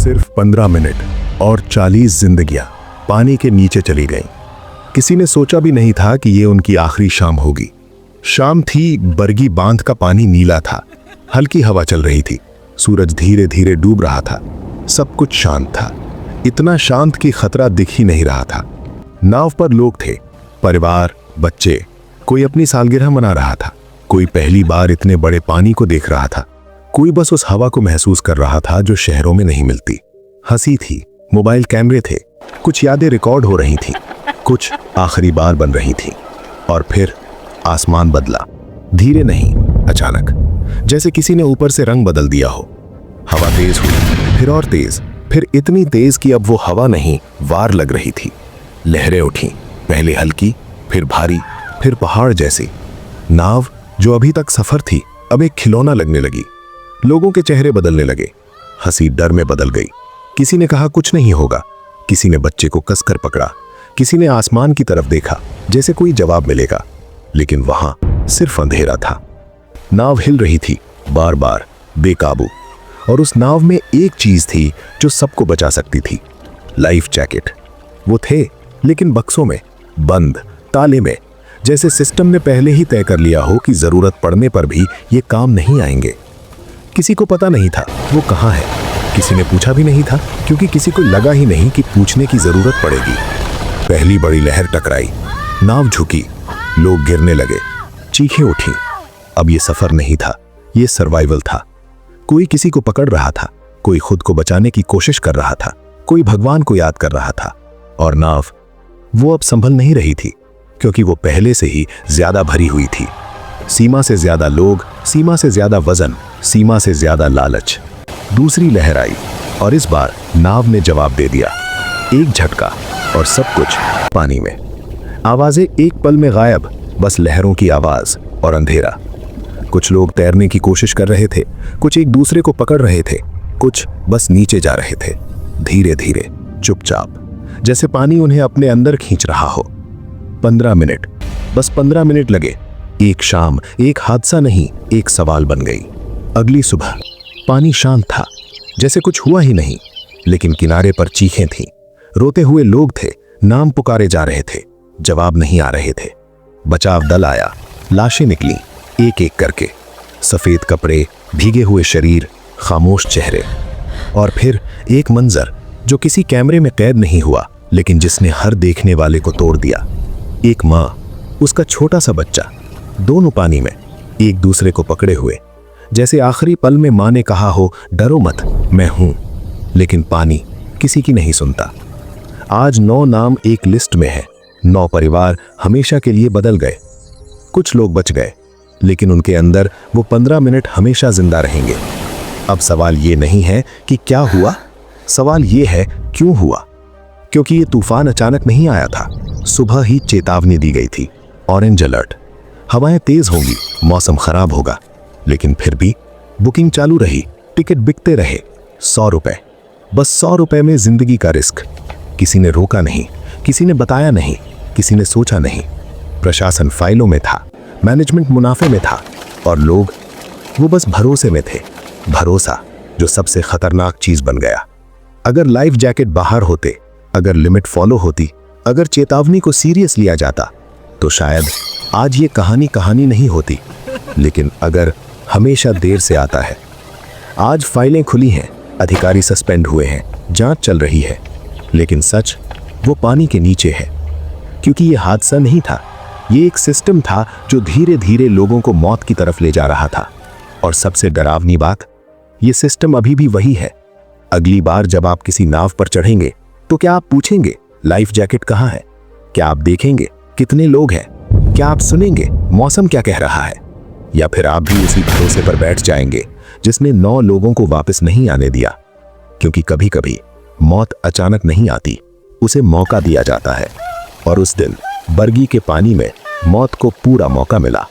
सिर्फ 15 मिनट और 40 जिंदगियां पानी के नीचे चली गईं। किसी ने सोचा भी नहीं था कि ये उनकी आखिरी शाम होगी। शाम थी, बरगी बांध का पानी नीला था, हल्की हवा चल रही थी, सूरज धीरे धीरे डूब रहा था, सब कुछ शांत था, इतना शांत कि खतरा दिख ही नहीं रहा था। नाव पर लोग थे, परिवार, बच्चे, कोई अपनी सालगिरह मना रहा था, कोई पहली बार इतने बड़े पानी को देख रहा था, कोई बस उस हवा को महसूस कर रहा था जो शहरों में नहीं मिलती। हंसी थी, मोबाइल कैमरे थे, कुछ यादें रिकॉर्ड हो रही थीं, कुछ आखिरी बार बन रही थीं। और फिर आसमान बदला, धीरे नहीं, अचानक, जैसे किसी ने ऊपर से रंग बदल दिया हो। हवा तेज हुई, फिर और तेज, फिर इतनी तेज कि अब वो हवा नहीं, वार लग रही थी। लहरें उठी, पहले हल्की, फिर भारी, फिर पहाड़ जैसी। नाव जो अभी तक सफर थी, अब एक खिलौना लगने लगी। लोगों के चेहरे बदलने लगे, हंसी डर में बदल गई। किसी ने कहा कुछ नहीं होगा, किसी ने बच्चे को कसकर पकड़ा, किसी ने आसमान की तरफ देखा जैसे कोई जवाब मिलेगा, लेकिन वहां सिर्फ अंधेरा था। नाव हिल रही थी, बार बार, बेकाबू, और उस नाव में एक चीज थी जो सबको बचा सकती थी, लाइफ जैकेट। वो थे, लेकिन बक्सों में, बंद, ताले में, जैसे सिस्टम ने पहले ही तय कर लिया हो कि जरूरत पड़ने पर भी ये काम नहीं आएंगे। किसी को पता नहीं था वो कहाँ है, किसी ने पूछा भी नहीं था, क्योंकि किसी को लगा ही नहीं कि पूछने की जरूरत पड़ेगी। पहली बड़ी लहर टकराई, नाव झुकी, लोग गिरने लगे, चीखें उठी। अब ये सफर नहीं था, ये सर्वाइवल था। कोई किसी को पकड़ रहा था, कोई खुद को बचाने की कोशिश कर रहा था, कोई भगवान को याद कर रहा था। और नाव, वो अब संभल नहीं रही थी, क्योंकि वो पहले से ही ज्यादा भरी हुई थी। सीमा से ज्यादा लोग, सीमा से ज्यादा वजन, सीमा से ज्यादा लालच। दूसरी लहर आई, और इस बार नाव ने जवाब दे दिया। एक झटका और सब कुछ पानी में। आवाजें एक पल में गायब, बस लहरों की आवाज और अंधेरा। कुछ लोग तैरने की कोशिश कर रहे थे, कुछ एक दूसरे को पकड़ रहे थे, कुछ बस नीचे जा रहे थे, धीरे धीरे, चुपचाप, जैसे पानी उन्हें अपने अंदर खींच रहा हो। 15 मिनट, बस 15 मिनट लगे। एक शाम, एक हादसा नहीं, एक सवाल बन गई। अगली सुबह पानी शांत था, जैसे कुछ हुआ ही नहीं, लेकिन किनारे पर चीखें थीं, रोते हुए लोग थे, नाम पुकारे जा रहे थे, जवाब नहीं आ रहे थे। बचाव दल आया, लाशें निकली एक एक करके, सफेद कपड़े, भीगे हुए शरीर, खामोश चेहरे। और फिर एक मंजर जो किसी कैमरे में कैद नहीं हुआ, लेकिन जिसने हर देखने वाले को तोड़ दिया। एक माँ, उसका छोटा सा बच्चा, दोनों पानी में, एक दूसरे को पकड़े हुए, जैसे आखिरी पल में माँ ने कहा हो, डरो मत, मैं हूं। लेकिन पानी किसी की नहीं सुनता। आज 9 नाम एक लिस्ट में है, 9 परिवार हमेशा के लिए बदल गए। कुछ लोग बच गए, लेकिन उनके अंदर वो 15 मिनट हमेशा जिंदा रहेंगे। अब सवाल ये नहीं है कि क्या हुआ, सवाल ये है क्यों हुआ। क्योंकि ये तूफान अचानक नहीं आया था, सुबह ही चेतावनी दी गई थी, ऑरेंज अलर्ट, हवाएं तेज होंगी, मौसम खराब होगा। लेकिन फिर भी बुकिंग चालू रही, टिकट बिकते रहे। 100 रुपए, बस 100 रुपए में जिंदगी का रिस्क। किसी ने रोका नहीं, किसी ने बताया नहीं, किसी ने सोचा नहीं। प्रशासन फाइलों में था, मैनेजमेंट मुनाफे में था, और लोग, वो बस भरोसे में थे। भरोसा जो सबसे खतरनाक चीज बन गया। अगर लाइफ जैकेट बाहर होते, अगर लिमिट फॉलो होती, अगर चेतावनी को सीरियस लिया जाता, तो शायद आज ये कहानी नहीं होती। लेकिन अगर हमेशा देर से आता है। आज फाइलें खुली हैं, अधिकारी सस्पेंड हुए हैं, जांच चल रही है, लेकिन सच वो पानी के नीचे है। क्योंकि ये हादसा नहीं था, ये एक सिस्टम था जो धीरे धीरे लोगों को मौत की तरफ ले जा रहा था। और सबसे डरावनी बात, ये सिस्टम अभी भी वही है। अगली बार जब आप किसी नाव पर चढ़ेंगे, तो क्या आप पूछेंगे लाइफ जैकेट कहाँ है? क्या आप देखेंगे कितने लोग हैं? क्या आप सुनेंगे मौसम क्या कह रहा है? या फिर आप भी उसी भरोसे पर बैठ जाएंगे जिसने 9 लोगों को वापस नहीं आने दिया? क्योंकि कभी कभी मौत अचानक नहीं आती, उसे मौका दिया जाता है। और उस दिन बरगी के पानी में मौत को पूरा मौका मिला।